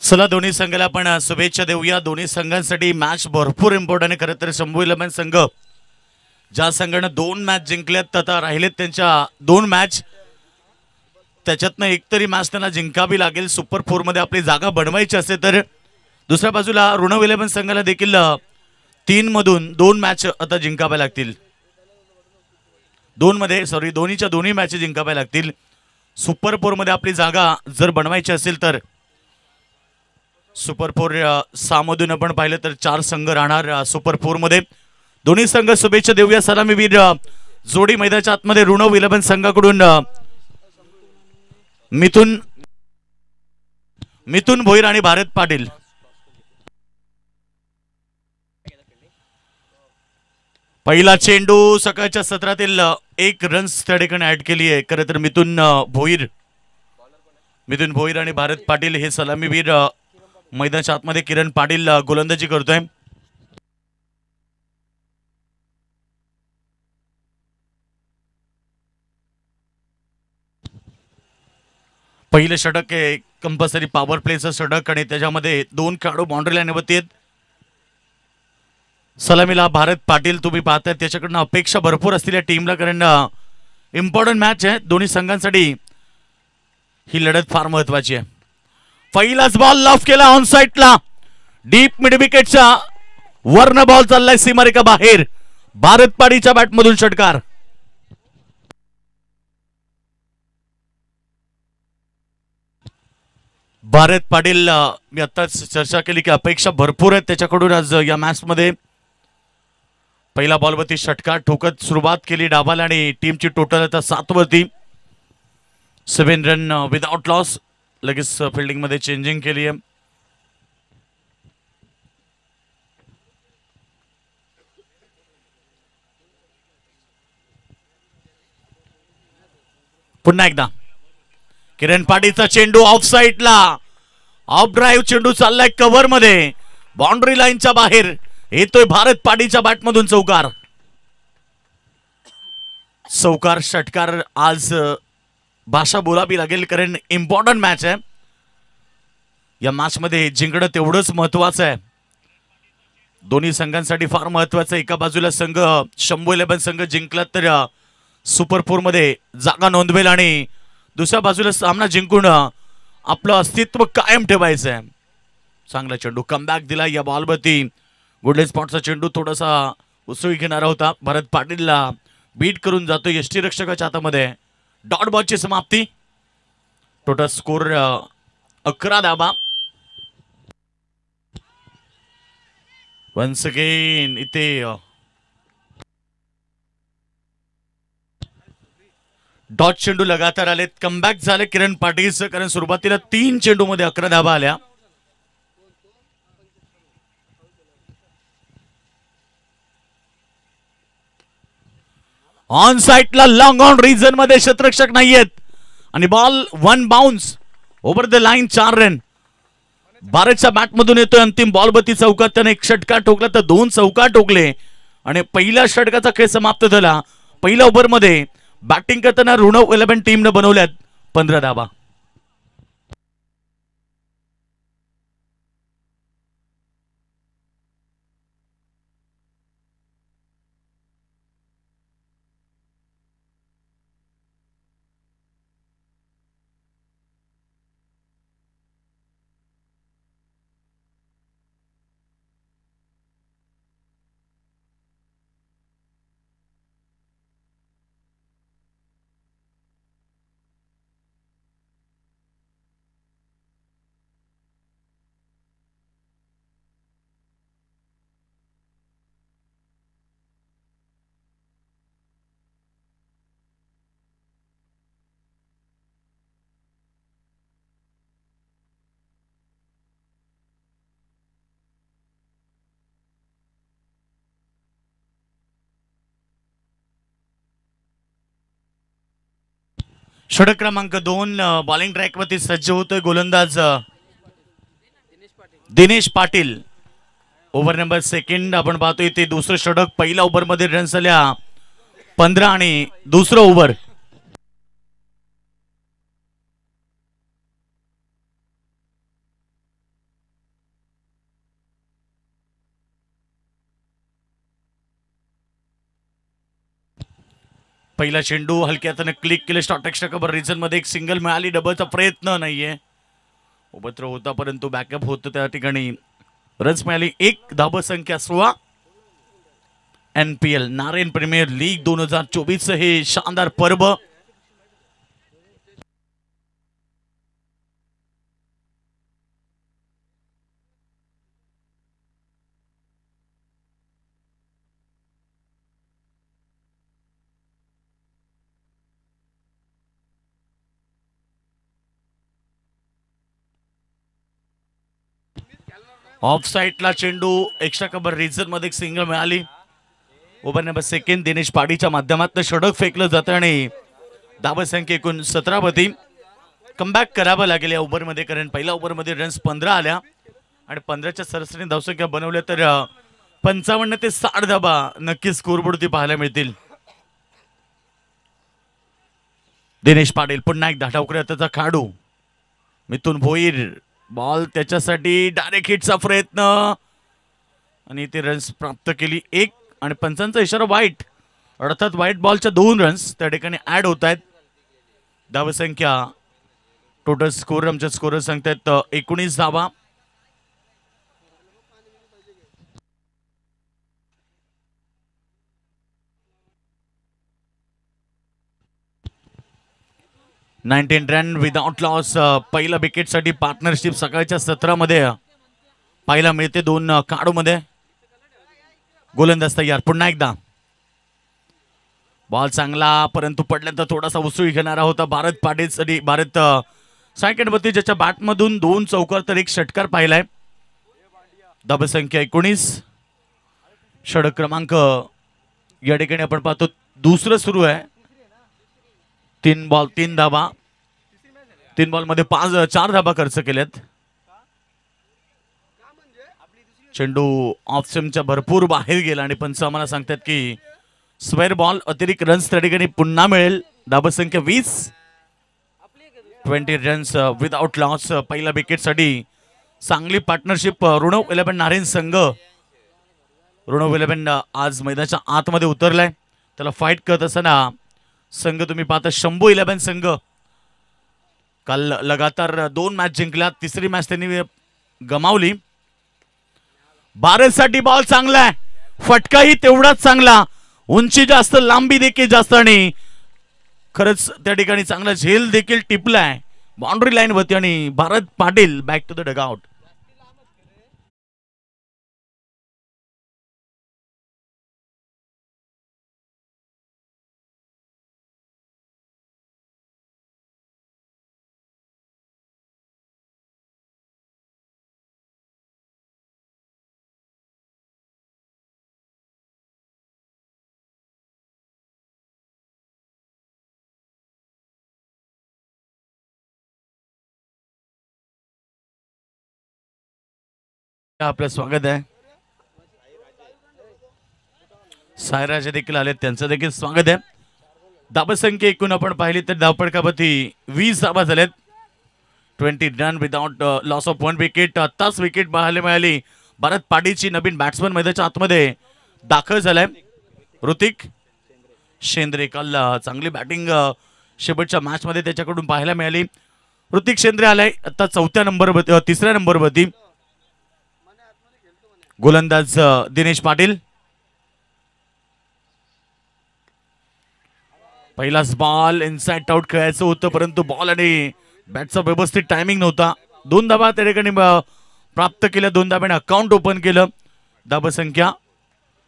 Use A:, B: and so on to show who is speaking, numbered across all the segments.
A: चला दोन्ही संघाला आपण शुभेच्छा देऊया। दोन्ही संघांसाठी मॅच भरपूर इम्पॉर्टंट आहे। खरं तर शंभू 11 संघ ज्या संघाने 2 मॅच जिंकल्यात आता राहिलेत त्यांच्या 2 मॅच, त्याच्यातनं एक तरी मॅच त्यांना जिंकावी लागेल सुपर 4 मध्ये आपली जागा बनवायची असेल तर। दुसऱ्या बाजूला ऋणव 11 संघाला देखील 3 मधून 2 मॅच आता जिंकाव्या लागतील। दोन्हीच्या दोन्ही मॅच जिंकाव्या लागतील सुपर 4 मध्ये आपली जागा जर बनवायची असेल तर। सुपर 4 सामधून आपण पाहिलं तर 4 संघ राहणार सुपर 4 मध्ये। दोन्ही संघ शुभेच्छा देऊया। सलामीवीर जोडी मैदानाच्या आतमध्ये ऋणव 11 संघाकडून मिथुन भोईर आणि भारत पाटील। पहिला चेंडू सकाळच्या सत्रातील 1 रन्स त्या ठिकाणी ऍड केली आहे। खरं तर मिथुन भोईर आणि भारत पाटील हे सलामीवीर मैदानाच्या आतमध्ये किरण पाटील गोलंदाजी करतोय। पहिले षटक आहे कंपल्सरी पॉवर प्लेचं षटक आणि त्याच्यामध्ये 2 खेळाडू बाउंड्री लाईनवरती आहेत। सलामीला भारत पाटील तुम्ही पाहताय त्याच्याकडनं अपेक्षा भरपूर असलेल्या टीमला, कारण इम्पॉर्टंट मॅच आहे दोन्ही संघांसाठी। ही लढत फार महत्वाची आहे। पहिलाच बॉल लॉफ केला ऑन साइडला, डीप मिड विकेटच्या वर्ण बॉल चाललाय सीमारेखा बाहेर। भारत पाटीलच्या बॅटमधून षटकार। भारत पाटील मी आताच चर्चा केली की अपेक्षा भरपूर आहेत त्याच्याकडून आज या मॅच मध्ये। पहिला बॉलवरती षटकार ठोकत सुरुवात केली डावाला आणि टीमची टोटल आता 7 वरती। 7 रन विदाउट लॉस। लगेच फिल्डिंग मध्ये चेंजिंग केली आहे। पुन्हा एकदा किरण पाटीलचा चेंडू ऑफ साइडला, ऑफ ड्राईव्ह चेंडू चाललाय कव्हर मध्ये, बाउंड्री लाईनच्या बाहेर येतोय भारत पाटीलच्या बॅटमधून चौकार। षटकार आज भाषा बोलावी लागेल कारण इम्पॉर्टंट मॅच आहे। या मॅच मध्ये जिंकणं तेवढंच महत्वाचं आहे, दोन्ही संघांसाठी फार महत्वाचं आहे। एका बाजूला संघ शंभू 11 संघ जिंकला तर सुपर 4 मध्ये जागा नोंदवेल आणि दुसऱ्या बाजूला सामना जिंकून आपलं अस्तित्व कायम ठेवायचं आहे। चांगला चेंडू कमबॅक दिला या बॉलवरती। गुडले स्पॉटचा चेंडू थोडासा उसळी घेणारा होता, भारत पाटीलला बीट करून जातो यष्टीरक्षकाच्या हातामध्ये। डॉट बॉलची समाप्ती। टोटल स्कोर 11 धावा। वन्स अगेन इथे डॉट चेंडू लगातार आलेत, कमबॅक झाले किरण पाटीलचं, कारण सुरुवातीला 3 चेंडू मध्ये 11 धावा आल्या। ऑन साइडला लॉंग ऑन रीजन मध्ये क्षेत्ररक्षक नाहीयेत आणि ball 1 bounce over the line. 4 run भारतच्या बॅटमधून येतोय। अंतिम बॉलवरती चौकात त्याने 1 षटकार ठोकला तर 2 चौकार ठोकले आणि पहिल्या षटकाचा खेळ समाप्त झाला। पहिल्या ओव्हर मध्ये बॅटिंग करताना ऋणव 11 टीमने बनवल्यात 15 धावा। षटक क्रमांक 2 बॉलिंग ट्रॅक वरती सज्ज होतोय गोलंदाज दिनेश पाटील। ओव्हर नंबर 2 आपण पाहतोय ते दुसरं षटक। पहिल्या ओव्हर मध्ये रन्स आल्या 15 आणि दुसरं ओव्हर पहिला चेंडू हलक्या हाताने क्लिक केले शॉर्ट एक्स्ट्रा कव्हर रिजन मध्ये एक सिंगल मिळाली. डबलचा प्रयत्न नाहीये, उपद्रव होता परंतु बॅकअप होतं त्या ठिकाणी. रन्स मिळाली. एक धाव संख्या 16. NPL नारायण प्रीमियर लीग 2024 हे शानदार पर्व. ऑफ साइडला चेंडू एक्स्ट्रा कव्हर रिजन मध्ये एक सिंगल मिळाली. ओव्हर नंबर सेकंड दिनेश पाडीच्या माध्यमातून षटक फेकलं जातं आणि धावसंख्या एकूण 17 वरती. कमबॅक करावं लागेल या ओव्हरमध्ये, कारण पहिल्या ओव्हरमध्ये रन्स 15 आल्या आणि 15च्या सरासरी धावसंख्या बनवल्या तर 55 ते 60 धावा नक्कीच स्कोरबोर्डवरती पाहायला मिळतील. दिनेश पाटील पुन्हा एकदा डावकऱ्या त्याचा खाडू मिथून भोईर. बॉल त्याच्यासाठी डायरेक्ट हिटचा प्रयत्न आणि ते रन्स प्राप्त केली. एक आणि पंचांचा इशारा वाईट, अर्थात व्हाईट बॉलच्या 2 रन्स त्या ठिकाणी ऍड होत आहेत. धावसंख्या टोटल स्कोर आमच्या स्कोरर सांगतायत 19 धावा. Nineteen run without loss. पहिला विकेटसाठी पार्टनरशिप सकाळच्या 17 मध्ये पाहायला मिळते. 2 काडू मध्ये गोलंदाज तयार. पुन्हा एकदा बॉल चांगला परंतु पडल्यानंतर थोडासा उसळी घेणारा होता भारत पाटील. भारत सेकंड वरती ज्याच्या बॅटमधून 2 चौकार तर 1 षटकार पाहिलाय. धावसंख्या 19. षटक क्रमांक या ठिकाणी आपण पाहतो दुसरं सुरू आहे. 3 बॉल 3 धावा. 3 बॉल मध्ये 4 धावा खर्च केल्यात. चेंडू ऑफ स्टंपच्या भरपूर बाहेर गेला आणि पंच आम्हाला सांगतात की स्क्वेअर बॉल अतिरिक्त रन्स त्या ठिकाणी पुन्हा मिळेल. धावसंख्या 20. 20 रन्स विदाउट लॉस. पहिल्या विकेटसाठी चांगली पार्टनरशिप. ऋणव 11 नारायण संघ. ऋणव 11 आज मैदानाच्या आतमध्ये उतरलाय. त्याला फाईट करत असताना संघ तुम्ही पाहता शंभू 11 संघ. काल लगातार 2 मॅच जिंकल्या, तिसरी मॅच त्यांनी गमावली. भारतसाठी बॉल चांगला आहे, फटकाही तेवढाच चांगला, उंची जास्त लांबी देखील जास्त आणि खरंच त्या ठिकाणी चांगला झेल देखील टिपलाय बाउंड्री लाईन वरती आणि Bharat Patil back to the dugout. आपलं स्वागत आहे. सायराज देखील आले, त्यांचं देखील स्वागत आहे. धावसंख्या एकूण आपण पाहिली तर धावपडकावरती 20 धावा झाल्यात. 20 run without loss of 1 wicket. आत्ताच विकेट पाहायला मिळाली. भारत पाटीलची नवीन बॅट्समन मैदानाच्या आतमध्ये दाखल झालाय. ऋतिक शेंद्रे. काल चांगली बॅटिंग शेवटच्या मॅच मध्ये त्याच्याकडून पाहायला मिळाली. ऋतिक शेंद्रे आलाय आता 4थ्या नंबरवरती, 3ऱ्या नंबरवरती. गोलंदाज दिनेश पाटील. पहिलाच बॉल इनसाइड आउट खेळायचं होतं परंतु बॉल आणि बॅटचा व्यवस्थित टायमिंग नव्हता. 2 धावा त्या ठिकाणी प्राप्त केल्या. 2 धाब्याने अकाउंट ओपन केलं. धावसंख्या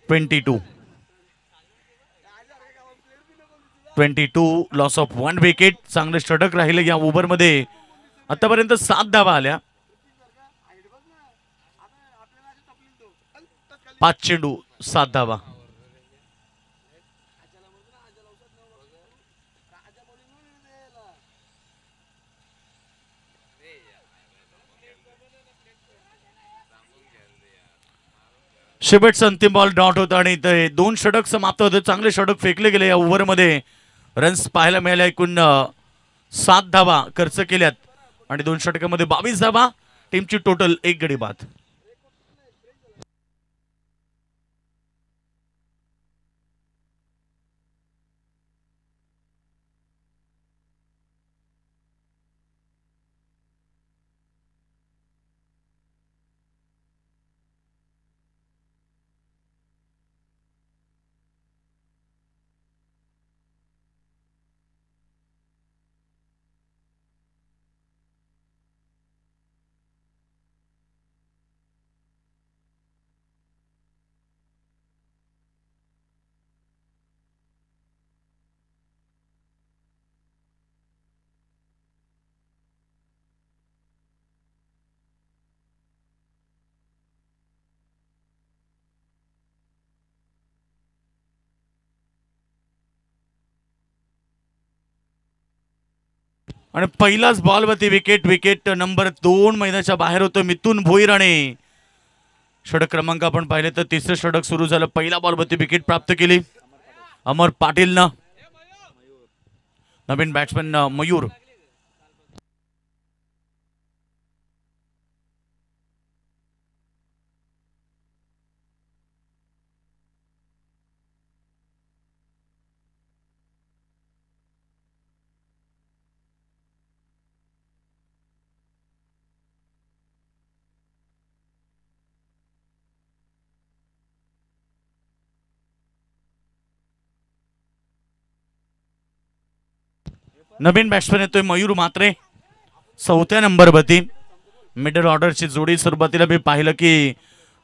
A: 22. 22 लॉस ऑफ 1 विकेट. चांगलं षटक राहिलं या ओव्हरमध्ये. आतापर्यंत 7 धावा आल्या. 5 चेंडू 7 धावा. शेवटचा अंतिम बॉल डॉट होता आणि ते 2 षटक समाप्त होते. चांगले षटक फेकले गेले या ओव्हरमध्ये. रन्स पाहायला मिळाल्या. एकूण 7 धावा खर्च केल्यात आणि 2 षटकामध्ये 22 धावा. टीमची टोटल 1 गडी बाद. आणि पहिलाच बॉलवरती विकेट नंबर 2 मैदानाच्या बाहेर होतो मिथुन भोईर आणि षटक क्रमांक आपण पाहिले तर तिसरं षटक सुरू झालं. पहिला बॉलवरती विकेट प्राप्त केली अमर पाटीलनं. नवीन बॅट्समॅन मयूर. नवीन बॅट्समॅन येतोय मयूर म्हात्रे 4थ्या नंबरवरती. मिडल ऑर्डरची जोडी सुरुवातीला मी पाहिलं की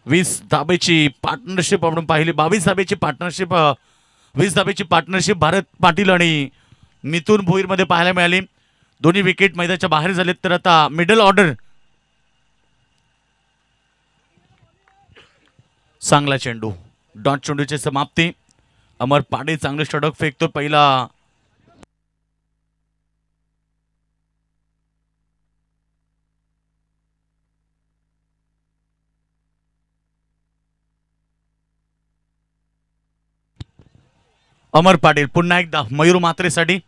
A: 20 धाब्याची पार्टनरशिप आपण पाहिली. 22 धाब्याची पार्टनरशिप 20 धाब्याची पार्टनरशिप भारत पाटील आणि मिथुन भोईर मध्ये पाहायला मिळाली. दोन्ही विकेट मैदानाच्या बाहेर झालेत. तर आता मिडल ऑर्डर चांगला चेंडू डॉट चेंडूची समाप्ती. अमर पाटील चांगलं षटक फेकतो. पहिला अमर पाटील पुन्हा एकदा मयूर म्हात्रेसाठी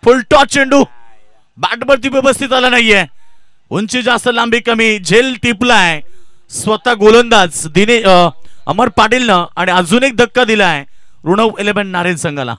A: फुल टॉस चेंडू बॅटवरती व्यवस्थित आला नाहीये. उंची जास्त लांबी कमी झेल टिपलाय स्वतः गोलंदाज अमर पाटीलनं आणि अजून एक धक्का दिलाय ऋणव 11 नारेन संघाला.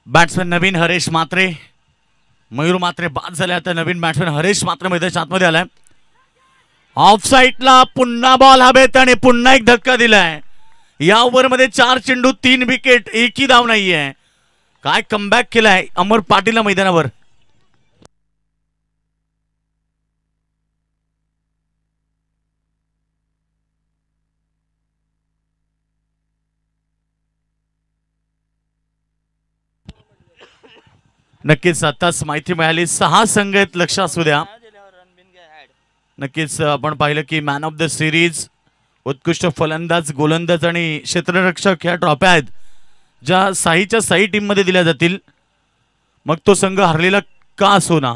A: बॅट्समॅन नवीन हरेश म्हात्रे. मयूर म्हात्रे बाद झाले. आता नवीन बॅट्समॅन हरेश म्हात्रे मैदानाच्या आतमध्ये आलाय. ऑफ साईडला पुन्हा बॉल हवेत आणि पुन्हा एक धक्का दिलाय. या ओव्हरमध्ये 4 चेंडू 3 विकेट एकही धाव नाहीये. काय कमबॅक केलाय अमर पाटील मैदानावर. नक्कीच आताच माहिती मिळाली 6 संघ आहेत लक्ष असू द्या. नक्कीच आपण पाहिलं की मॅन ऑफ द सिरीज उत्कृष्ट फलंदाज गोलंदाज आणि क्षेत्ररक्षक ह्या ट्रॉफ्या आहेत ज्या साईच्या साई टीम मध्ये दिल्या जातील. मग तो संघ हरलेला का असो ना.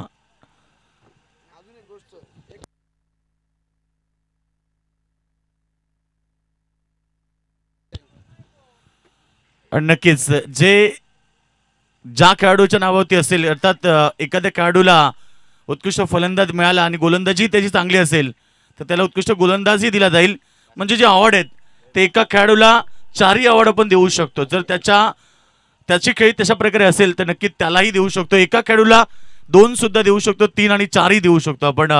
A: नक्कीच ज्या खेळाडूच्या नावावरती असेल अर्थात एखाद्या खेळाडूला उत्कृष्ट फलंदाज मिळाला आणि गोलंदाजी त्याची चांगली असेल तर त्याला उत्कृष्ट गोलंदाजही दिला जाईल. म्हणजे जे अवॉर्ड आहेत ते एका खेळाडूला 4ही अवॉर्ड आपण देऊ शकतो. जर त्याची खेळी तशा प्रकारे असेल तर नक्की त्यालाही देऊ शकतो. एका खेळाडूला 2 सुद्धा देऊ शकतो, 3 आणि 4ही देऊ शकतो आपण.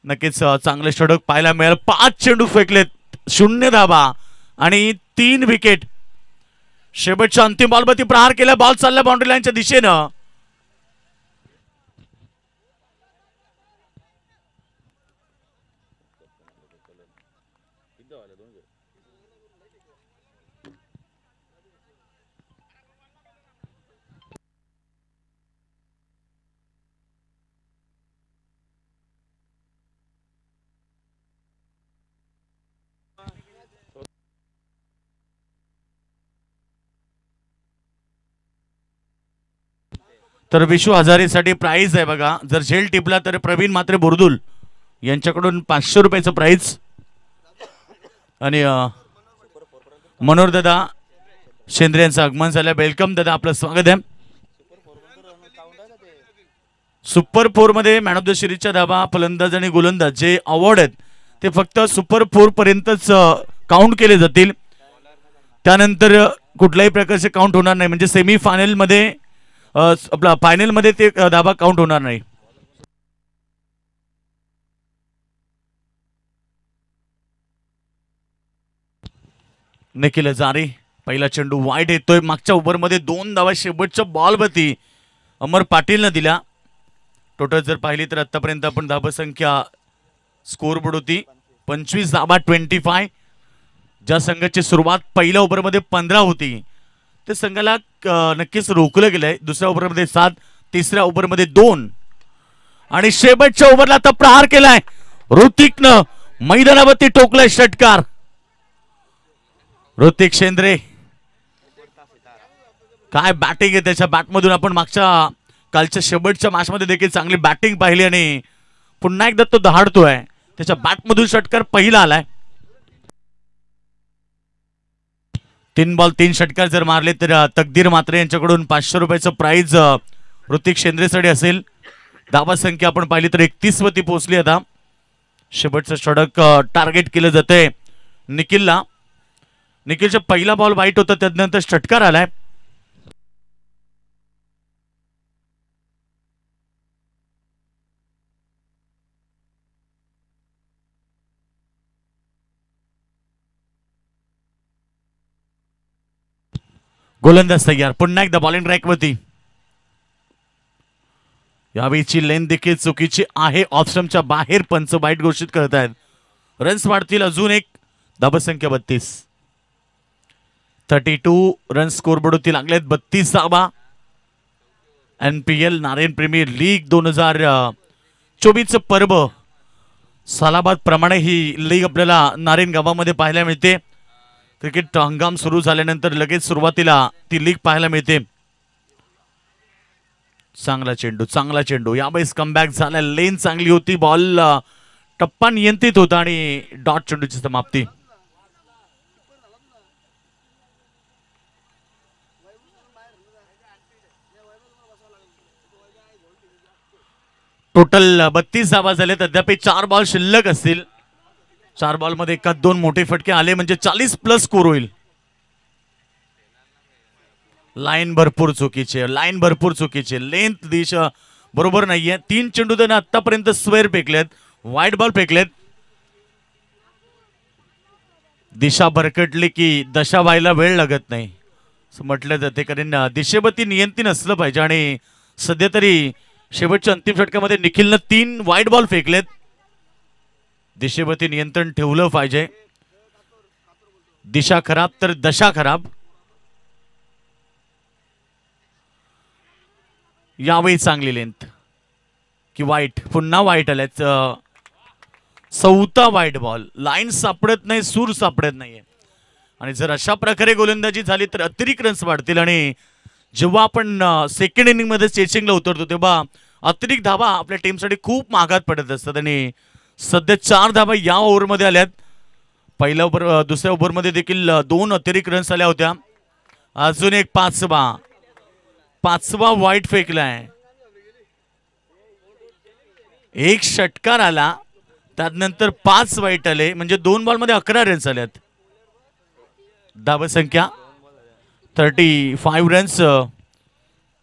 A: नक्कीच चांगले षटक पाहायला मिळेल. 5 चेंडू फेकलेत 0 धाबा आणि 3 विकेट. शेवटच्या अंतिम बॉलवरती प्रहार केला. बॉल चालला बाउंड्री लाईनच्या दिशेनं. तर विश्व हजारेसाठी प्राइज आहे बघा. जर झेल टिपला तर प्रवीण म्हात्रे बोरदुल यांच्याकडून 500 रुपयाचं प्राइज आणि मनोहर दादा शेंद्रे यांचं आगमन झालं. वेलकम दादा, आपलं स्वागत आहे. सुपर 4 मध्ये मॅन ऑफ द सिरीजच्या धाबा फलंदाज आणि गोलंदाज जे अवॉर्ड आहेत ते फक्त सुपर 4 पर्यंतच काउंट केले जातील. त्यानंतर कुठल्याही प्रकारचे काउंट होणार नाही. म्हणजे सेमी फायनल मध्ये आपला फायनल मध्ये ते धाबा काउंट होणार नाही. निखिल जारी पहिला चेंडू वाईट येतोय. मागच्या ओव्हरमध्ये 2 धावा शेवटच्या बॉलवरती अमर पाटीलनं दिल्या. टोटल जर पाहिली तर आतापर्यंत आपण धावसंख्या स्कोर बोर्ड होती 25 धावा 25. ज्या संघाची सुरुवात पहिल्या ओव्हरमध्ये 15 होती त्या संघाला नक्कीच रोखलं गेलंय. दुसऱ्या ओव्हरमध्ये 7, तिसऱ्या ओव्हरमध्ये 2 आणि शेवटच्या ओव्हरला आता प्रहार केलाय ऋतिकनं. मैदानावरती टोकलाय षटकार. ऋतिक शेंद्रे काय बॅटिंग आहे त्याच्या बॅटमधून. आपण मागच्या कालच्या शेवटच्या मॅचमध्ये देखील चांगली बॅटिंग पाहिली आणि पुन्हा एकदा तो दहाडतोय. त्याच्या बॅटमधून षटकार पहिला आलाय. 3 बॉल 3 षटकार जर मारले तर तकदीर मात्रे यांच्याकडून 500 रुपयाचं प्राइज ऋतिक शेंद्रेसाठी असेल. धावा संख्या आपण पाहिली तर 31 वरती पोहोचली. आता शेवटचं षटक टार्गेट केलं जातंय निखिलला. निखिलचा पहिला बॉल वाईट होता त्यानंतर षटकार आलाय. गोलंदाज तयार. पुन्हा एकदा बॉलिंग ट्रॅकवरती. यावेळीची लेन देखील चुकीची आहे. ऑप्शनच्या बाहेर पंच वाईट घोषित करत आहेत. रन्स वाढतील अजून एक. धावसंख्या 32. 32 रन स्कोर बोर्ड होती लागलेत. 32 धावा. NPL नारायण प्रीमियर लीग 2024 पर्व सालाबाद प्रमाणे ही लीग आपल्याला नारायण गावामध्ये पाहायला मिळते. क्रिकेट हंगाम सुरू झाल्यानंतर लगेच सुरुवातीला ती लीग पाहायला मिळते. चांगला चेंडू यावेळेस कमबॅक झाला. लेन चांगली होती. बॉल टप्पा नियंत्रित होता आणि डॉट चेंडूची समाप्ती. टोटल 32 धावा झाले. अद्याप 4 बॉल शिल्लक असतील. 4 बॉल मध्ये एकात 2 मोठे फटके आले म्हणजे 40+ स्कोर होईल. लाईन भरपूर चुकीचे. लेंथ दिशा बरोबर नाहीये. 3 चेंडू त्याने आतापर्यंत स्क्वेअर फेकलेत. वाईट बॉल फेकलेत. दिशा भरकटली की दशा व्हायला वेळ लागत नाही असं म्हटलं जाते. कारण दिशेवरती नियंत्रण असलं पाहिजे आणि सध्या तरी शेवटच्या अंतिम षटकामध्ये निखिलनं 3 वाईट बॉल फेकलेत. दिशेवरती नियंत्रण ठेवलं पाहिजे. दिशा खराब तर दशा खराब. यावेळी चांगली लेंथ की वाईट. पुन्हा वाईट आल्याच. 4था वाईट बॉल. लाईन सापडत नाही. सूर सापडत नाहीये. आणि जर अशा प्रकारे गोलंदाजी झाली तर अतिरिक्त रन्स वाढतील. आणि जेव्हा आपण सेकंड इनिंग मध्ये चेसिंगला उतरतो तेव्हा अतिरिक्त धावा आपल्या टीमसाठी खूप महागात पडत असतात. आणि सध्या 4 धावा या ओव्हरमध्ये आल्यात. पहिल्या ओव्हर दुसऱ्या ओव्हरमध्ये देखील 2 अतिरिक्त रन्स आल्या होत्या. अजून एक 5वा वाईट फेकलाय. एक षटकार आला त्यानंतर 5 वाईट आले म्हणजे 2 बॉल मध्ये 11 रन्स आल्यात. धावसंख्या 35 रन्स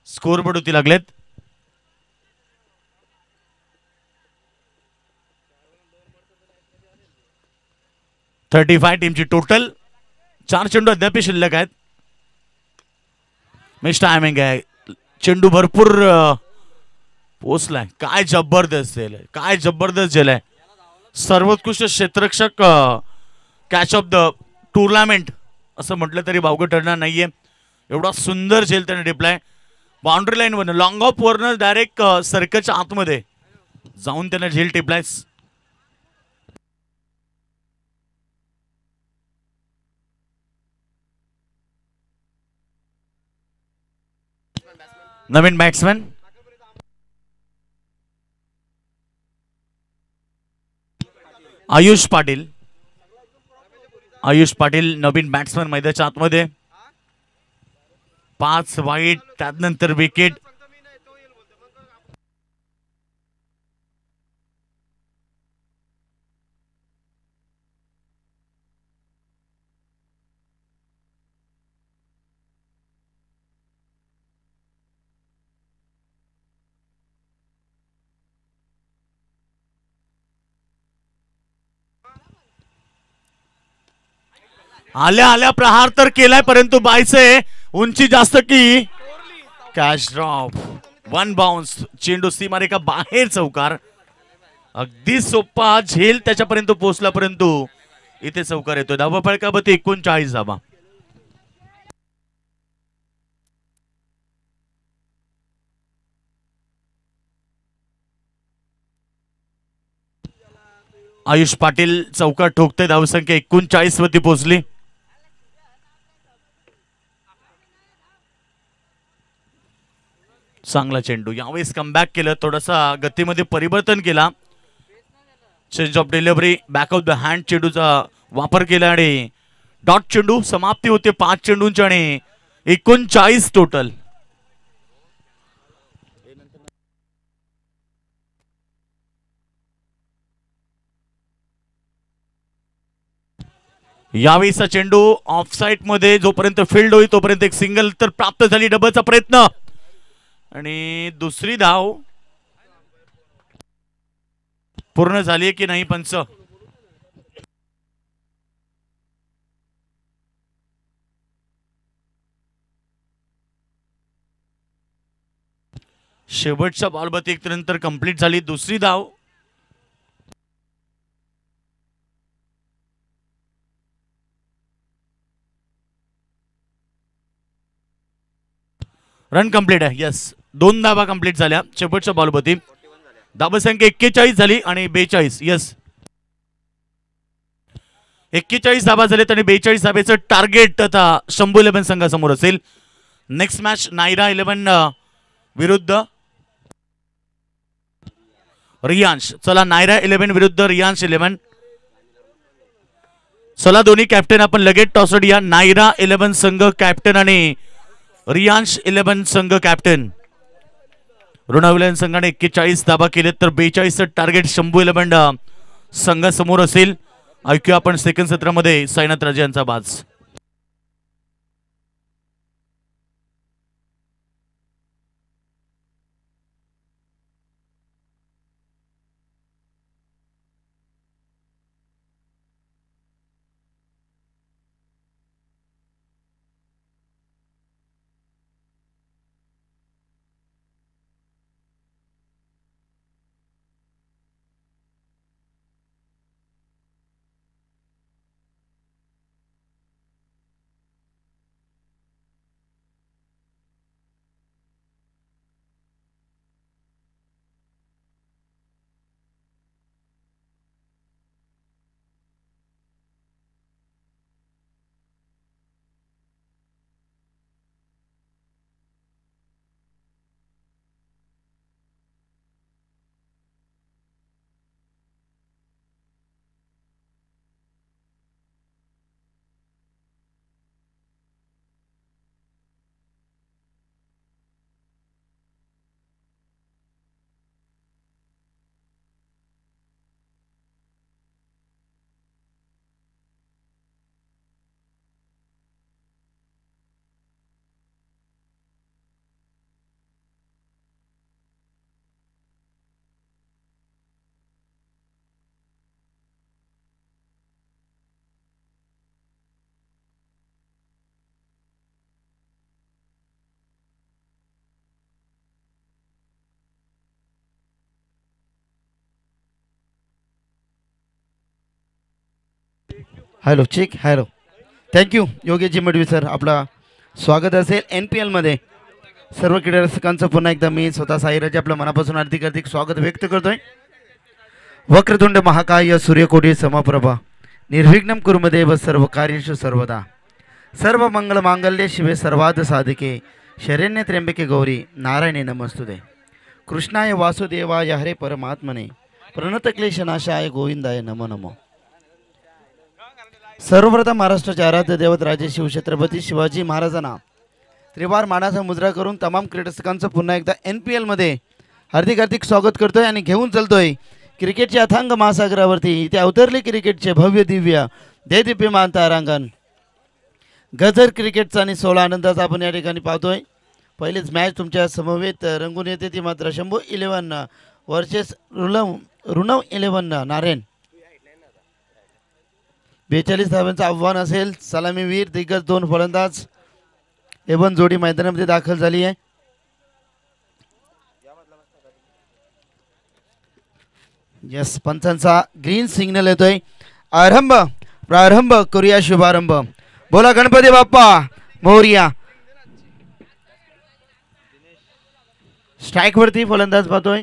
A: स्कोर बोर्ड होती लागलेत. टीमची टोटल. 4 चेंडू अद्याप शिल्लक आहेत. मिस टायमिंग आहे. चेंडू भरपूर पोचलाय. काय जबरदस्त गेलाय. सर्वोत्कृष्ट क्षेत्ररक्षक कॅच ऑफ द टुर्नामेंट असं म्हटलं तरी भावगं ठरणार नाहीये. एवढा सुंदर झेल त्याने टिपलाय. बाउंड्री लाईन वरनं लॉंग ऑफ वरनं डायरेक्ट सर्कलच्या आतमध्ये जाऊन त्याने झेल टिपलाय. नवीन बॅट्समॅन आयुष पाटील नवीन बॅट्समॅन मैदानाच्या आतमध्ये. 5 वाईट त्यानंतर विकेट. आल्या आल्या प्रहार तर केलाय परंतु बायचे उंची जास्त की कॅच ड्रॉप. 1 बाउन्स. चेंडू सीमारेखा बाहेर चौकार. अगदी सोपा झेल त्याच्यापर्यंत पोहोचला परंतु इथे चौकार येतोय. धावा फळकावरती 39 धावा. आयुष पाटील चौकार ठोकते. धावसंख्या 39 वरती पोहोचली. चांगला चेंडू. यावेळेस कमबॅक केलं. थोडासा गतीमध्ये परिवर्तन केला. Change of delivery back of the hand चेंडूचा वापर केला आणि डॉट चेंडू. समाप्ती होते 5 चेंडूंची आणि 39 टोटल. यावेळीचा चेंडू ऑफसाईड मध्ये जोपर्यंत फील्ड होईल तोपर्यंत एक सिंगल तर प्राप्त झाली. डबलचा प्रयत्न आणि दुसरी धाव पूर्ण झाली की नाही पंच? शेवटच्या बॉलवरती एक नंतर कंप्लीट झाली. दुसरी धाव. रन कंप्लीट आहे. यस, 2 धावा कंप्लीट झाल्या शेवटच्या बॉलवरती. धावसंख्या 41 झाली आणि 42. यस, 41 धावा झालेत आणि 42 धावेचं टार्गेट आता शंभू 11 संघासमोर असेल. नेक्स्ट मॅच नायरा 11 विरुद्ध रियांश. चला, नायरा 11 विरुद्ध रियांश 11. चला दोन्ही कॅप्टन आपण लगेच टॉसड या. नायरा 11 संघ कॅप्टन आणि रियांश 11 संघ कॅप्टन. ऋणाविलन संघाने 41 धावा केलेत तर 42 टार्गेट शंभू 11 संघासमोर असेल. ऐकूया आपण सेकंड सत्रामध्ये साईनाथ राजे यांचा बाज.
B: Hello check. Hello, thank you Yogesh ji Madavi sir. आपला स्वागत असेल NPLमध्ये. सर्व क्रीडा रसिकांचं पुन्हा एकदा मी स्वतः साईराजे आपलं मनापासून हार्दिक हार्दिक स्वागत व्यक्त करतोय. वक्रतुंड महाकाय सूर्यकोटी समप्रभा निर्विघ्नं कुर्मदेव सर्व कार्येषु सर्वदा. सर्व मंगल मांगल्ये शिवे सर्वाद साधिके शरण्य त्र्यंबके गौरी नारायणे नमस्तुते. कृष्णाय वासुदेवाय हरे परमात्मने प्रणतक्लेशनाशाय गोविंदाय नमो नमो. सर्वप्रथम महाराष्ट्राचे आराध्य दैवत राजे शिवछत्रपती शिवाजी महाराजांना त्रिवार मानाचा मुद्रा करून तमाम क्रीडकांचं पुन्हा एकदा NPLमध्ये हार्दिक हार्दिक स्वागत करतोय आणि घेऊन चालतोय क्रिकेटच्या अथांग महासागरावरती. इथे अवतरले क्रिकेटचे भव्य दिव्य देदीप्यमान तारांगण. गजर क्रिकेटचा आणि 16 आनंदाचा आपण या ठिकाणी पाहतोय. पहिलेच मॅच तुमच्या समवेत रंगून येते ती मात्र शंभू 11 वर्सेस ऋणव 11 नारायण. 42 धावांचं आव्हान असेल. सलामीवीर दिग्गज 2 फलंदाज एवन जोडी मैदानामध्ये दाखल झाली आहे. यस, पंचांचा ग्रीन सिग्नल येतोय. प्रारंभ करूया शुभारंभ. बोला गणपती बाप्पा मोरया. स्ट्राईक वरती फलंदाज पाहतोय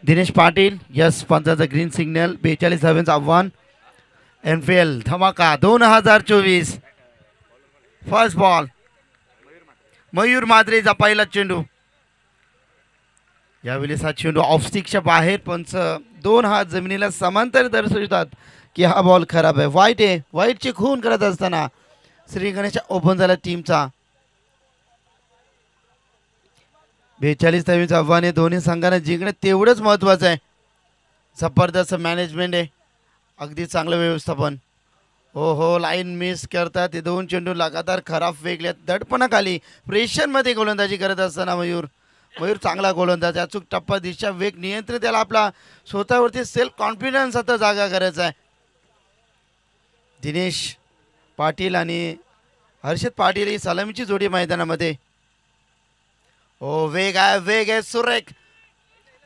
B: दिनेश पाटील. यस, पंचांचा ग्रीन सिग्नल. 42 धावांचं आव्हान. एनफीएल धमाका 2024. फर्स्ट बॉल मयूर माद्रेचा पहिला चेंडू. यावेळी हा चेंडू ऑफस्टिकच्या बाहेर. पंच 2 हात जमिनीला समांतर दर्शवितात की हा बॉल खराब आहे. वाईट आहे. वाईटची खून करत असताना श्री गणेश ओपन झाला टीमचा. 42 धावांचं आव्हान आहे. दोन्ही संघांना जिंकणं तेवढंच महत्वाचं आहे. जबरदस्त मॅनेजमेंट आहे. अगदी चांगलं व्यवस्थापन. हो लाईन मिस करतात. ते 2 चेंडू लगातार खराब फेकल्यात. दडपणाखाली प्रेशरमध्ये गोलंदाजी करत असताना मयूर चांगला गोलंदाज. अचूक टप्पा दिशा वेग नियंत्रण. त्याला आपला स्वतःवरती सेल्फ कॉन्फिडन्स आता जागा करायचा आहे. दिनेश पाटील आणि हर्षद पाटील ही सलामीची जोडी मैदानामध्ये. वेग आहे सुरेख.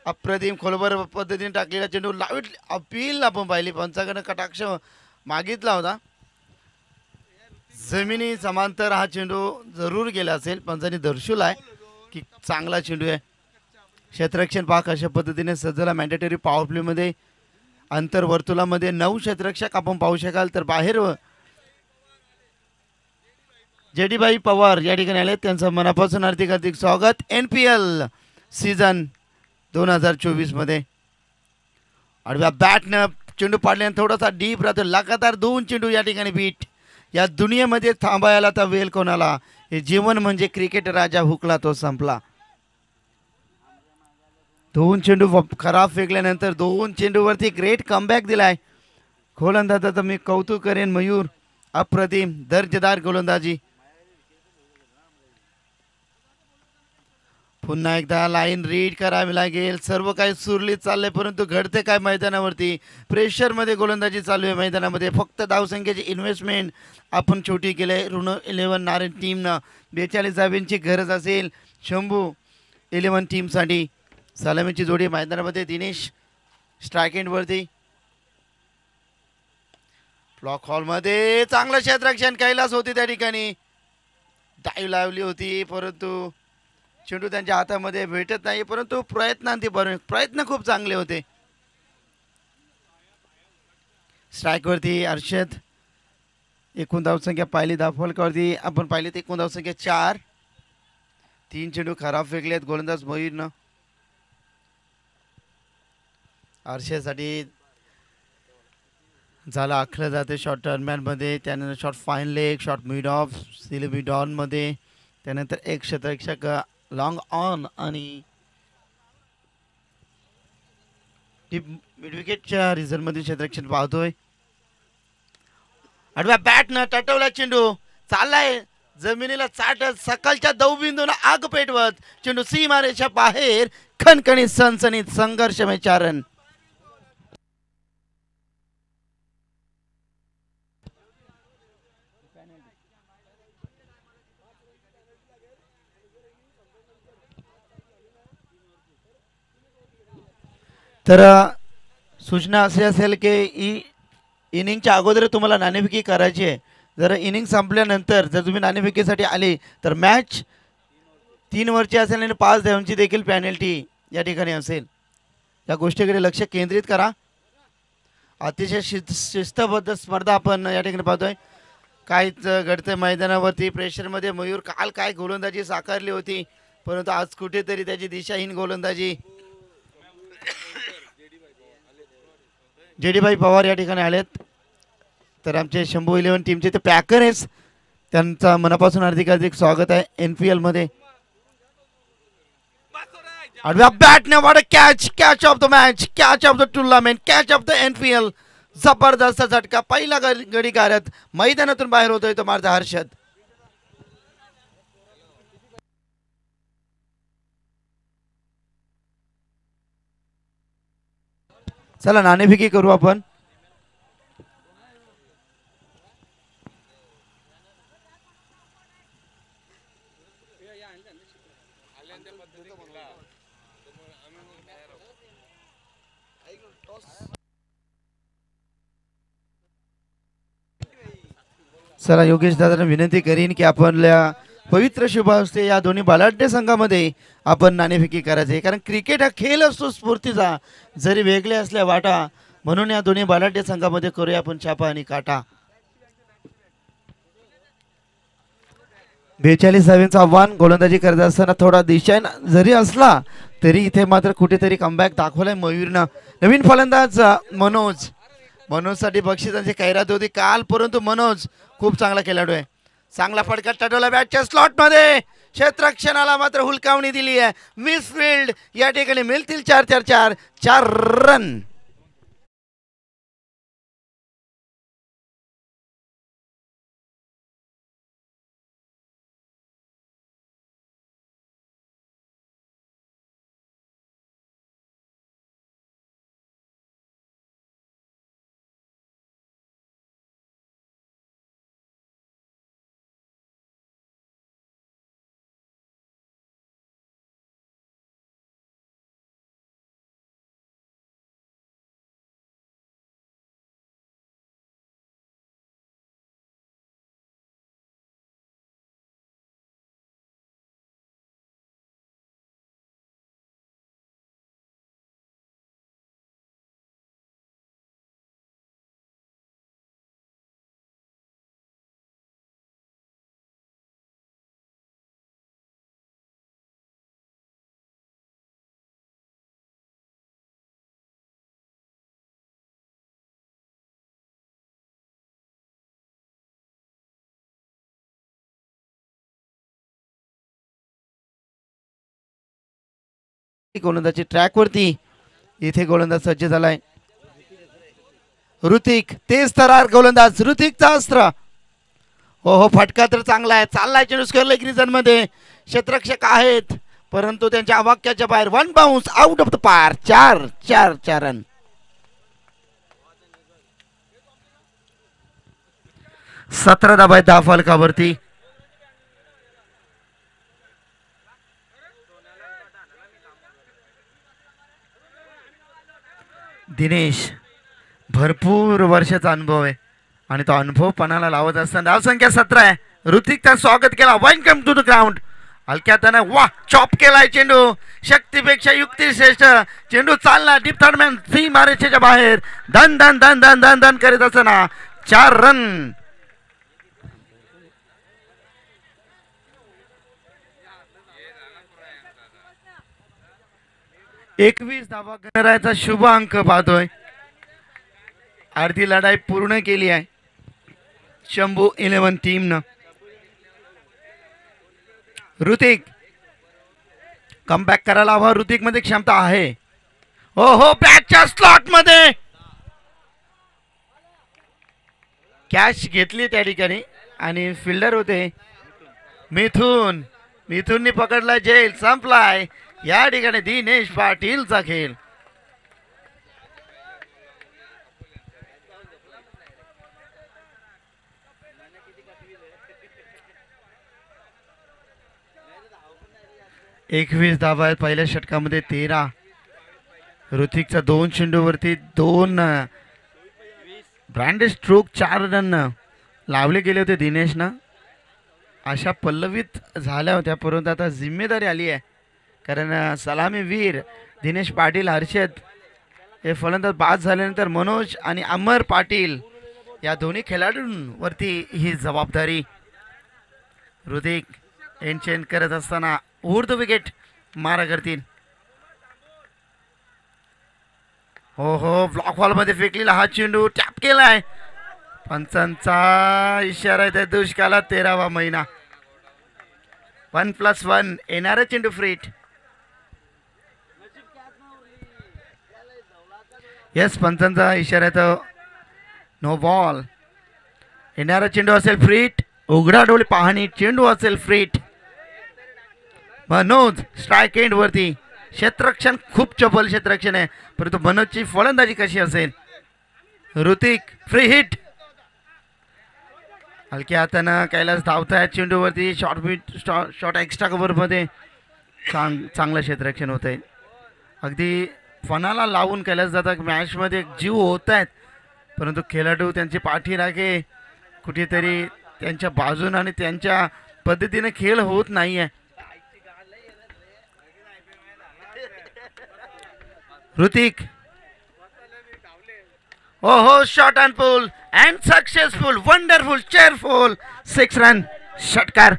B: अप्रतिम खोलवर पद्धतीने टाकलेला चेंडू. लाईट अपील आपण पाहिली. पंचाकडनं कटाक्ष मागितला होता. जमिनी समांतर हा चेंडू जरूर गेला असेल. पंचांनी दर्शवलाय की चांगला चेंडू आहे. क्षेत्ररक्षण पाक अशा पद्धतीने सज्जला. मॅन्डेटरी पॉवर प्लेमध्ये अंतर्वर्तुळामध्ये 9 क्षेत्ररक्षक आपण पाहू शकाल. तर बाहेर जेडीबाई पवार या ठिकाणी आले. त्यांचं मनापासून हार्दिक स्वागत NPL सीझन 2024 मध्ये. आडव्या बॅटनं चेंडू पाडल्याने थोडासा डीप राहतो. लगातार 2 चेंडू या ठिकाणी बीट. या दुनियेमध्ये थांबायला तर वेल कोणाला. हे जीवन म्हणजे क्रिकेट राजा हुकला तो संपला. 2 चेंडू खराब फेकल्यानंतर 2 चेंडूवरती ग्रेट कमबॅक दिलाय गोलंदाजाचं. मी कौतुक करेन मयूर. अप्रतिम दर्जेदार गोलंदाजी. पुन्हा एकदा लाईन रीड करावी लागेल. सर्व काही सुरळीत चाललंय परंतु घडते काय मैदानावरती. प्रेशरमध्ये गोलंदाजी चालू आहे मैदानामध्ये. फक्त धावसंख्येची इन्व्हेस्टमेंट आपण छोटी केले. ऋण 11 नारायण टीमनं 42 धावांची गरज असेल शंभू 11 टीमसाठी. सलामीची जोडी मैदानामध्ये. दिनेश स्ट्राईक एंडवरती. ब्लॉक हॉलमध्ये चांगलं क्षेत्ररक्षण. कैलास होती त्या ठिकाणी. डाईव्ह लावली होती परंतु चेंडू त्यांच्या हातामध्ये भेटत नाही. परंतु प्रयत्न खूप चांगले होते. स्ट्राईकवरती हर्षद. एकूण धावसंख्या पाहिली धावफलकावरती आपण पाहिली तर एकूण धावसंख्या 4. 3 चेंडू खराब फेकलेत गोलंदाज मयूरनं. हर्षदसाठी झालं आखलं जाते शॉर्ट टर्नमॅनमध्ये. त्यानंतर short fine leg, short mid off, सिलेबी डॉनमध्ये. त्यानंतर एक क्षेत्ररक्षक लॉंग ऑन आणि मिड विकेटच्या रिझल्टमध्ये क्षेत्ररक्षण पाहतोय. आडव्या बॅटनं टटवला चेंडू. चाललाय जमिनीला चाटत. सकाळच्या दवबिंदून आग पेटवत चेंडू सीमारेच्या बाहेर. खणखणीत सनसनीत संघर्षमय 4 रन. तर सूचना अशी असेल की इनिंगच्या अगोदर तुम्हाला नाणेफेकी करायची आहे. जर इनिंग संपल्यानंतर जर तुम्ही नाणेफेकीसाठी आले तर मॅच 3 वरची असेल आणि 5 धावांची देखील पॅनल्टी या ठिकाणी असेल. या गोष्टीकडे लक्ष केंद्रित करा. अतिशय शिस्तबद्ध स्पर्धा आपण या ठिकाणी पाहतोय. काहीच घडते मैदानावरती. प्रेशरमध्ये मयूर काल काय गोलंदाजी साकारली होती परंतु आज कुठेतरी त्याची दिशाहीन गोलंदाजी. जेडीबाई पवार या ठिकाणी आलेत. तर आमचे शंभू 11 टीमचे ते पॅकर आहेत. त्यांचा मनापासून हार्दिक स्वागत आहे NPL मध्ये. आडव्या बॅटने वाट catch of the match, catch of the tournament, catch of the NPL. जबरदस्त झटका. पहिला गडी गारत मैदानातून बाहेर होतोय तो माझा हर्षद. चला नाणेफेकी करू आपण. चला योगेश दादांना विनंती करीन की आपल्या पवित्र शुभ हस्ते या दोन्ही बलाढ्य संघामध्ये आपण नाणेफेकी करायचे, कारण क्रिकेट हा खेळ असतो स्फूर्तीचा, जरी वेगळे असल्या वाटा, म्हणून या दोन्ही बलाढ्य संघामध्ये करूया आपण छापा आणि काटा. 42 आव्हान गोलंदाजी करत असताना थोडा दिशान जरी असला तरी इथे मात्र कुठेतरी कमबॅक दाखवलाय मयूरनं. नवीन फलंदाज मनोजसाठी बक्षिसांची कैरात होती काल, परंतु मनोज खूप चांगला खेळाडू आहे. चांगला फटका टाटवला बॅटच्या स्लॉटमध्ये, क्षेत्ररक्षणाला मात्र हुलकावणी दिली आहे. मिसफिल्ड या ठिकाणी मिळतील 4 रन. गोलंदाजी ट्रॅकवरती इथे गोलंदाज सज्ज झालाय. ऋतिक तेज तरार गोलंदाज, ऋतिकचा अस्त्र. हो फटका तर चांगला आहे, चाललाय चेंडू स्क्वेअर लेग रिजन मध्ये, क्षेत्ररक्षक आहेत परंतु त्यांच्या अवाक्याच्या बाहेर. 1 बाउन्स आउट ऑफ द पार. 4 रन. सतरा धावा 10 फलकावरती. दिनेश भरपूर वर्षाचा अनुभव आहे आणि तो अनुभव पणाला लावत असताना धावसंख्या 17 आहे. ऋतिकचं स्वागत केला. Welcome to the ground. हलक्यातनं वा चॉप केलाय चेंडू, शक्तीपेक्षा युक्ती श्रेष्ठ. चेंडू चालला डीप थर्डमॅन सी मारेच्या बाहेर. धन धन धन धन धन धन करीत असताना 4 रन. एकवीस धावा गणरायाचा शुभ अंक पाहतोय. अर्धी लढाई पूर्ण केली आहे शंभू 11 टीमनं. ऋतिक कमबॅक करायला हवा, ऋतिक मध्ये क्षमता आहे. हो बॅटच्या स्लॉट मध्ये कॅच घेतली त्या ठिकाणी आणि फिल्डर होते मिथुननी पकडला, जेल संपलाय. या ठिकाणी दिनेश पाटीलचा खेळ. एकवीस धावा आहेत पहिल्या षटकामध्ये. 13. ऋतिकचा 2 चेंडूवरती 2 ब्रँडेड स्ट्रोक. 4 रन लावले गेले होते दिनेशनं. अशा पल्लवित झाल्या होत्या, परंतु आता जिम्मेदारी आली आहे, कारण सलामी वीर दिनेश पाटील हर्षद हे फलंदाज बाद झाल्यानंतर मनोज आणि अमर पाटील या दोन्ही खेळाडूंवरती ही जबाबदारी. ऋतिक एंड चेंज करत असताना ऊर्ध्व विकेट मारा करतील. हो ब्लॉक हॉल मध्ये फेकलेला हा चेंडू टॅप केलाय. पंचांचा इशारा आहे. दुष्काळात 13वा महिना. 1+1 येणारा चेंडू फ्रीट. येस पंचांचा इशारा आहे तर नो बॉल. येणारा चेंडू असेल फ्रीट. उघडा डोळे पाहणी चेंडू असेल फ्रीट. मनोज स्ट्राईक एंड वरती. क्षेत्ररक्षण खूप चपल क्षेत्ररक्षण आहे, परंतु मनोजची फलंदाजी कशी असेल. Hrithik free hit. हलक्या हातानं कैलास धावताय चेंडूवरती. शॉर्ट एक्स्ट्रा कव्हर मध्ये चांगलं क्षेत्ररक्षण होत आहे. अगदी फणाला लावून केल्या जातात मॅचमध्ये जीव होत आहेत, परंतु खेळाडू त्यांची पाठीराखे कुठेतरी त्यांच्या बाजून आणि त्यांच्या पद्धतीने खेळ होत नाही आहे. ऋतिक हो shot and pull and successful wonderful cheerful 6 run षटकार.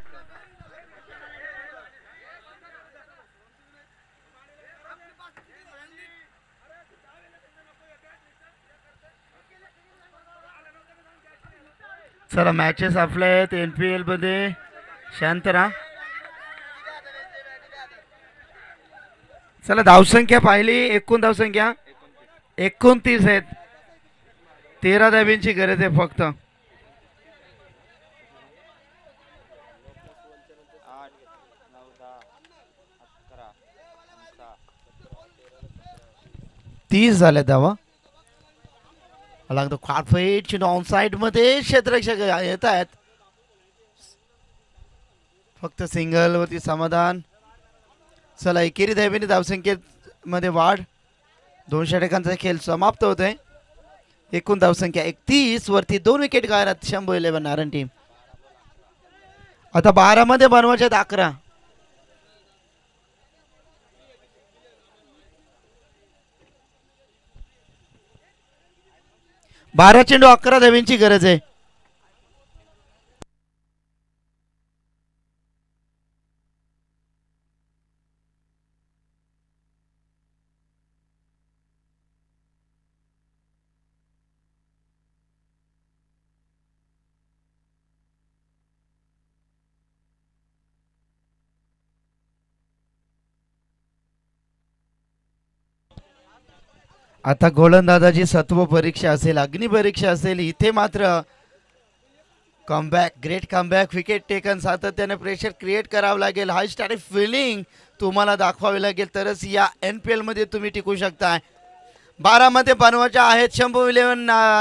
B: चला मॅचेस आपले आहेत NPL मध्ये. शांत राहा. चला धावसंख्या पाहिली. एकूण धावसंख्या 29 आहेत. 13 धाब्यांची गरज आहे फक्त. तीस झाल्या धावा. लागतो कॉर्पोरेट ऑन साइड मध्ये क्षेत्ररक्षक येत आहेत. फक्त सिंगल वरती समाधान. चला एकेरी धाब्याने धावसंख्येत मध्ये वाढ. 2 षटकांचा खेळ समाप्त होतोय. एकूण धावसंख्या 31 वरती 2 विकेट गायरात शंभू 11 नारायण टीम. आता 12 मध्ये बनवायचे 11. बारा चेंडू 11 धाब्यांची गरज आहे. आता गोलंदाजाची सत्व परीक्षा असेल, अग्नि परीक्षा असेल. इथे मात्र comeback, great comeback, wicket taken, सातत्याने प्रेशर क्रिएट करावं लागेल. हाय स्टॅटिक फिलिंग तुम्हाला दाखवावी लागेल, तरच या NPL मध्ये तुम्ही टिकू शकताय. 12 मध्ये बनवायच्या आहेत शंभू 11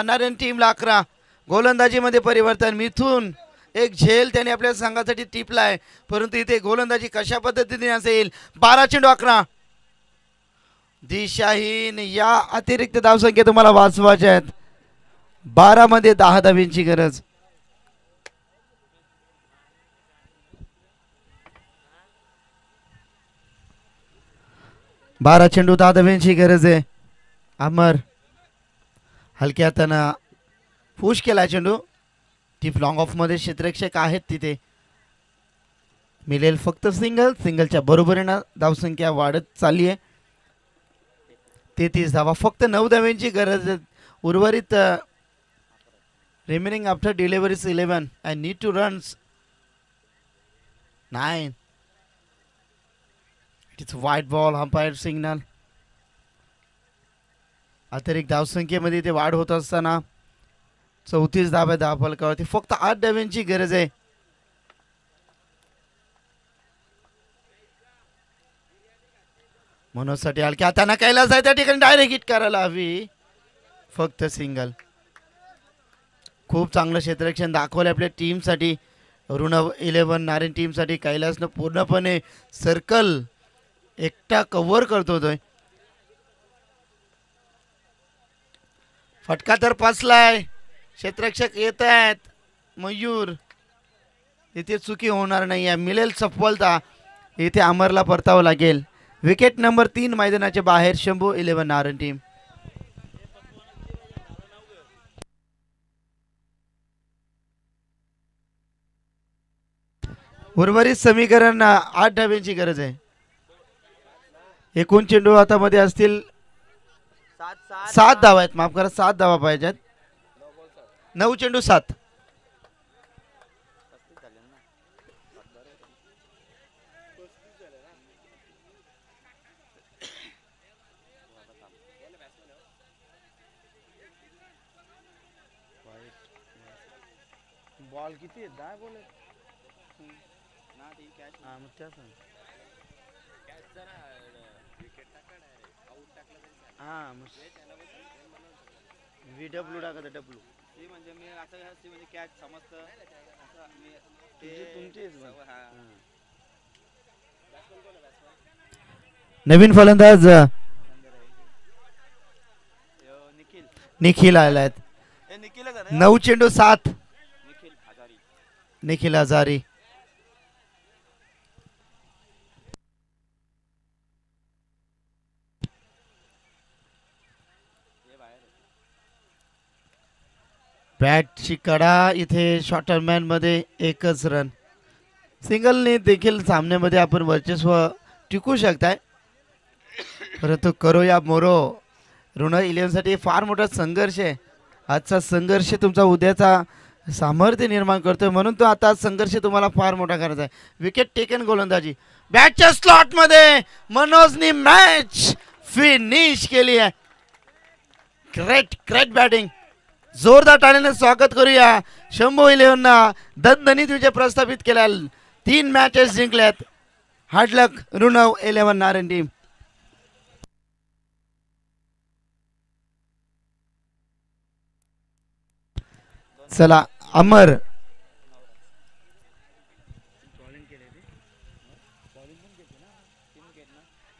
B: नारायण टीमला 11. गोलंदाजीमध्ये परिवर्तन. मिथून एक झेल त्याने आपल्या संघासाठी टिपलाय, परंतु इथे गोलंदाजी कशा पद्धतीने असेल. 12 चेंडू 11. दिशाहीन या अतिरिक्त धावसंख्या तुम्हाला वाचवायच्या आहेत. 12 मध्ये 10 धाब्यांची गरज. बारा चेंडू 10 धाब्यांची गरज आहे. अमर हलक्या हातानं पुश केला चेंडू. टीप लॉंग ऑफ मध्ये क्षेत्ररक्षक आहेत तिथे. मिळेल फक्त सिंगल. सिंगलच्या बरोबरीनं धावसंख्या वाढत चालली आहे. 33 धावा. फक्त 9 धाब्यांची गरज आहे. उर्वरित remaining after deliveries 11. I need two runs 9. It is white ball. Umpire signal. अतिरिक्त धावसंख्येमध्ये ते वाढ होत असताना 34 धाब्या धावफलकावरती फक्त 8 धाब्यांची गरज आहे. मनोजसाठी हलक्या हाताने कैलास आहे त्या ठिकाणी डायरेक्ट हिट करायला हवी. फक्त सिंगल. खूप चांगलं क्षेत्ररक्षण दाखवलं आपल्या टीमसाठी. ऋण 11 नारायण टीमसाठी कैलासनं पूर्णपणे सर्कल एकटा कव्हर करतोय. फटका तर पासलाय. क्षेत्ररक्षक येत आहेत. मयूर इथे चुकी होणार नाही आहे. मिळेल सफलता. इथे अमरला परतावं लागेल. विकेट नंबर 3 मैदानाच्या बाहेर. शंभू 11 नारायण टीम. उर्वरित समीकरण 8 धाब्यांची गरज आहे. एकूण चेंडू हातामध्ये असतील 7 धावा आहेत. माफ करा 7 धावा पाहिजेत. 9 चेंडू 7. बॉल किती आहे? 10 बॉल आहेत. VW टाकत डब्ल्यू म्हणजे मी असं म्हणजे कॅच समजतं नवीन फलंदाज निखिल आला आहेत 9 चेंडू 7. निखिल हजारी. बॅटची कडा इथे शॉर्टरमॅन मध्ये एकच रन. सिंगलने देखील सामन्यामध्ये आपण वर्चस्व टिकू शकताय, परंतु करो या मोरो ऋण 11 साठी फार मोठा संघर्ष आहे. आजचा संघर्ष तुमचा उद्याचा सामर्थ्य निर्माण करतोय, म्हणून तो आता संघर्ष तुम्हाला फार मोठा करायचा आहे. विकेट टेकन गोलंदाजी बॅटच्या स्लॉट मध्ये मनोजनी मॅच फिनिश केली आहे. Great great batting. जोरदार टाळ्याने स्वागत करूया शंभू 11 दणदणीत विजय प्रस्थापित केला. 3 मॅचेस जिंकल्यात. हार्ड लक ऋणव 11 नारायण टीम. चला अमर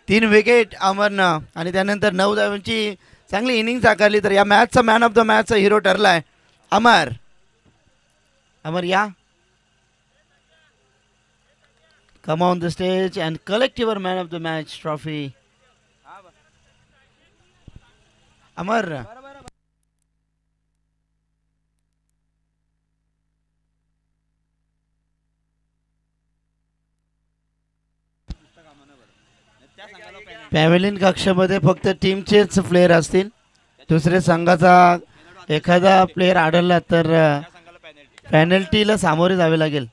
B: तीन विकेट अमरनं आणि त्यानंतर 9 धावांची चांगली इनिंग साकारली. तर या मॅचचा मॅन ऑफ द मॅचचा हिरो ठरलाय अमर. अमर या come on the stage and collect your man of the match trophy. Amar pavilion कक्षामध्ये फक्त टीमचेच प्लेयर असतील. दुसऱ्या संघाचा एखादा प्लेयर आढळला तर पेनल्टीला सामोरे जावे लागेल.